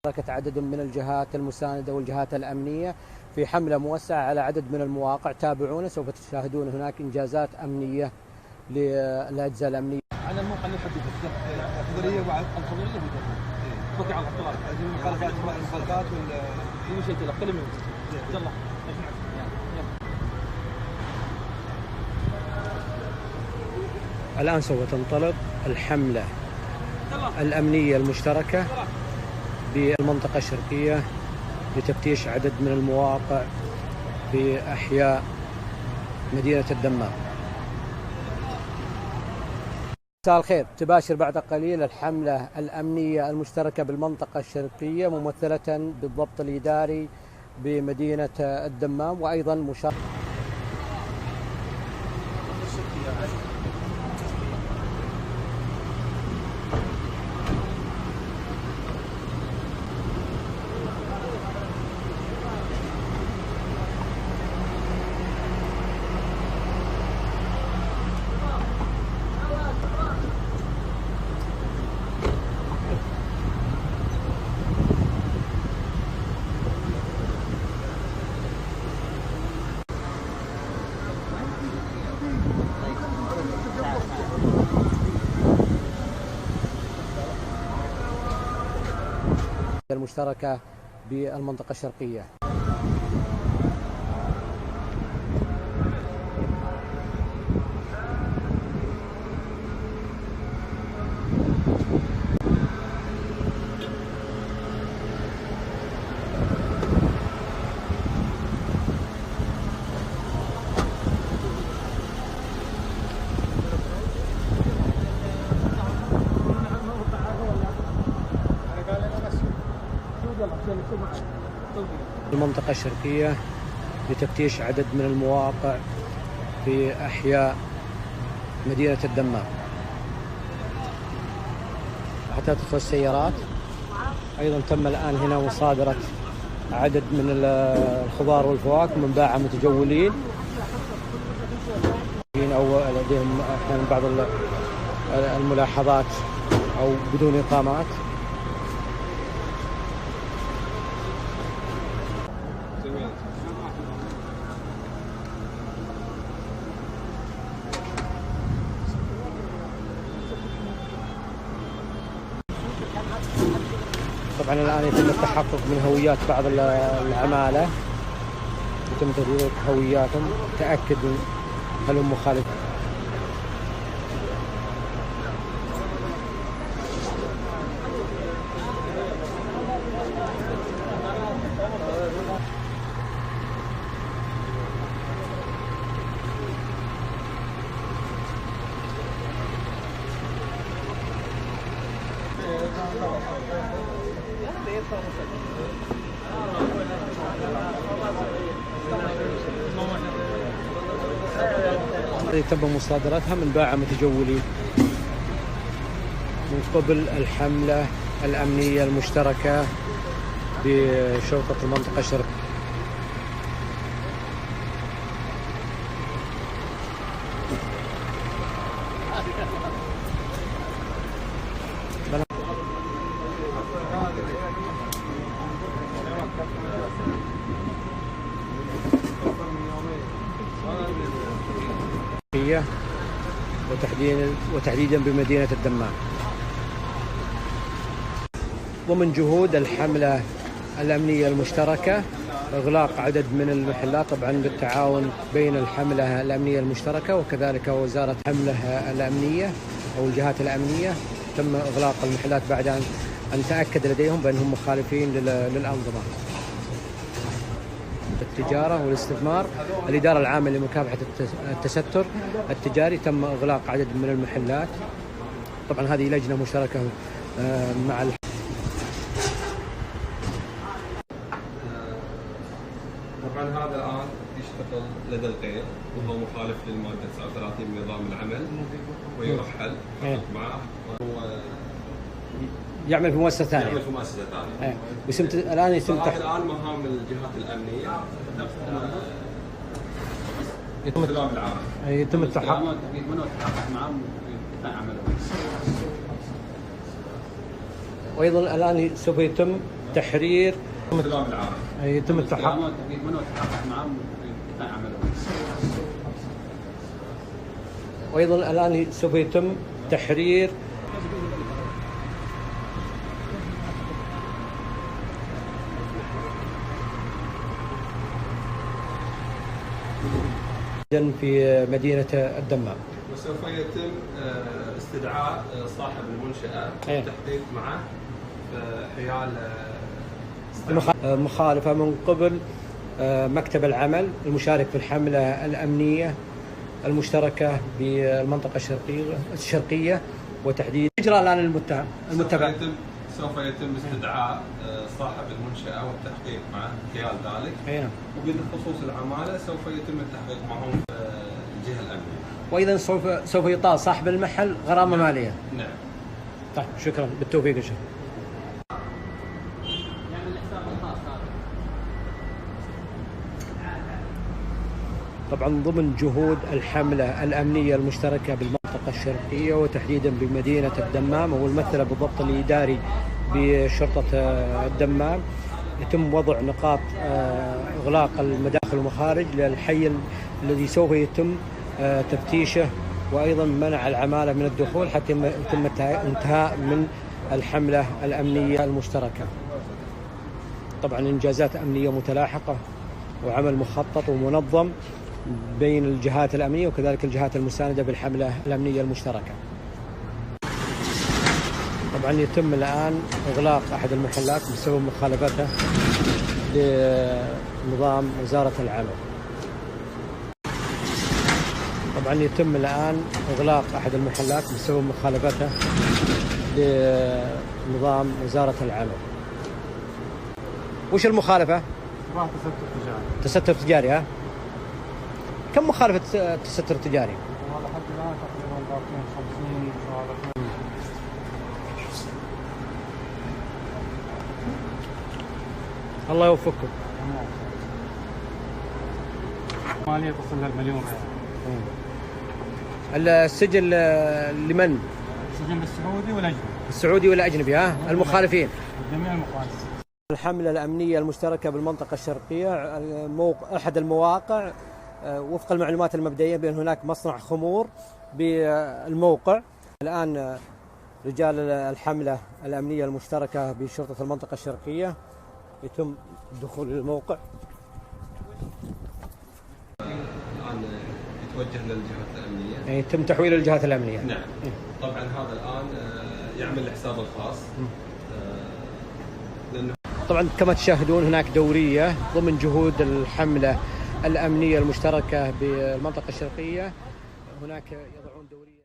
شاركت عدد من الجهات المساندة والجهات الأمنية في حملة موسعة على عدد من المواقع. تابعونا، سوف تشاهدون هناك إنجازات أمنية للأجهزة الأمنية. على الموقع اللي نحدده الخضرية وبعد الخضرية بقي على الطلاق المخالفات كل شيء كذا كلمة يلا. الآن سوف تنطلق الحملة الأمنية المشتركة بالمنطقة الشرقية لتفتيش عدد من المواقع في أحياء مدينة الدمام. مساء الخير. تباشر بعد قليل الحملة الأمنية المشتركة بالمنطقة الشرقية ممثلة بالضبط الإداري بمدينة الدمام، وأيضا مشاركة المشتركة بالمنطقة الشرقية. المنطقة الشرقية لتفتيش عدد من المواقع في أحياء مدينة الدمام حتى تدخل السيارات. أيضا تم الآن هنا مصادرة عدد من الخضار والفواكه من باعة متجولين أو لديهم أحيانا بعض الملاحظات أو بدون إقامات. طبعا الآن يتم التحقق من هويات بعض العمالة، يتم تدقيق هوياتهم، تأكد هل هم مخالفين. تم مصادرتها من باعة متجولين من قبل الحملة الأمنية المشتركة بشرطة المنطقة الشرقية. وتحديدا بمدينة الدمام. ومن جهود الحملة الأمنية المشتركة إغلاق عدد من المحلات، طبعا بالتعاون بين الحملة الأمنية المشتركة وكذلك وزارة الحملة الأمنية أو الجهات الأمنية. تم إغلاق المحلات بعد أن تأكد لديهم بأنهم مخالفين للأنظمة التجارة والاستثمار. الإدارة العامة لمكافحة التستر التجاري تم إغلاق عدد من المحلات. طبعا هذه لجنة مشتركة مع طبعا هذا الآن يشتغل لدى الغير وهو مخالف للمادة 39 من نظام العمل ويرحل معه. يعمل في مؤسسة ثانية. يعمل في مؤسسة ثانية. الآن يتم الآن مهام الجهات الأمنية يتم العام. يتم التحقق معهم عمل. وأيضا الآن سوف يتم تحرير استلام العام. يتم التحقق منه التحقق معه في عمله. وأيضا الآن سوف يتم تحرير في مدينة الدمام. وسوف يتم استدعاء صاحب المنشأة والتحقيق معه حيال مخالفة من قبل مكتب العمل المشارك في الحملة الأمنية المشتركة بالمنطقة الشرقية وتحديد إجراء الآن المتبع. سوف يتم استدعاء صاحب المنشأة والتحقيق معه حيال ذلك. نعم. وبخصوص العمالة سوف يتم التحقيق معهم في الجهة الأمنية. وأيضا سوف يطال صاحب المحل غرامة مالية. نعم. طيب شكرا، بالتوفيق إن شاء الله. طبعا ضمن جهود الحملة الأمنية المشتركة بالمنطقة الشرقية وتحديدا بمدينة الدمام والممثلة بالضبط الإداري بشرطة الدمام، يتم وضع نقاط إغلاق المداخل والمخارج للحي الذي سوف يتم تفتيشه، وأيضا منع العمالة من الدخول حتى يتم انتهاء من الحملة الأمنية المشتركة. طبعا إنجازات أمنية متلاحقة وعمل مخطط ومنظم بين الجهات الأمنية وكذلك الجهات المساندة بالحملة الأمنية المشتركة. طبعا يتم الآن إغلاق أحد المحلات بسبب مخالفته لنظام وزارة العمل. طبعا يتم الآن إغلاق أحد المحلات بسبب مخالفته لنظام وزارة العمل. وش المخالفة؟ تستر تجاري. ها؟ كم مخالفة تستر تجاري؟ والله لحد الآن تقريبا باقيين 50 مخالفة. الله يوفقكم. مالية تصل للمليون ريال. السجل لمن؟ السجل السعودي والأجنبي. السعودي ولا أجنبي؟ ها؟ المخالفين. جميع المخالفين. الحملة الأمنية المشتركة بالمنطقة الشرقية أحد المواقع وفق المعلومات المبدئية بأن هناك مصنع خمور بالموقع. الآن رجال الحملة الأمنية المشتركة بشرطة المنطقة الشرقية يتم الدخول للموقع. الآن يتوجه للجهات الأمنية. يعني يتم تحويل الجهات الأمنية. نعم. طبعا هذا الآن يعمل حساب الخاص. طبعا كما تشاهدون هناك دورية ضمن جهود الحملة الأمنية المشتركة بالمنطقة الشرقية، هناك يضعون دورية.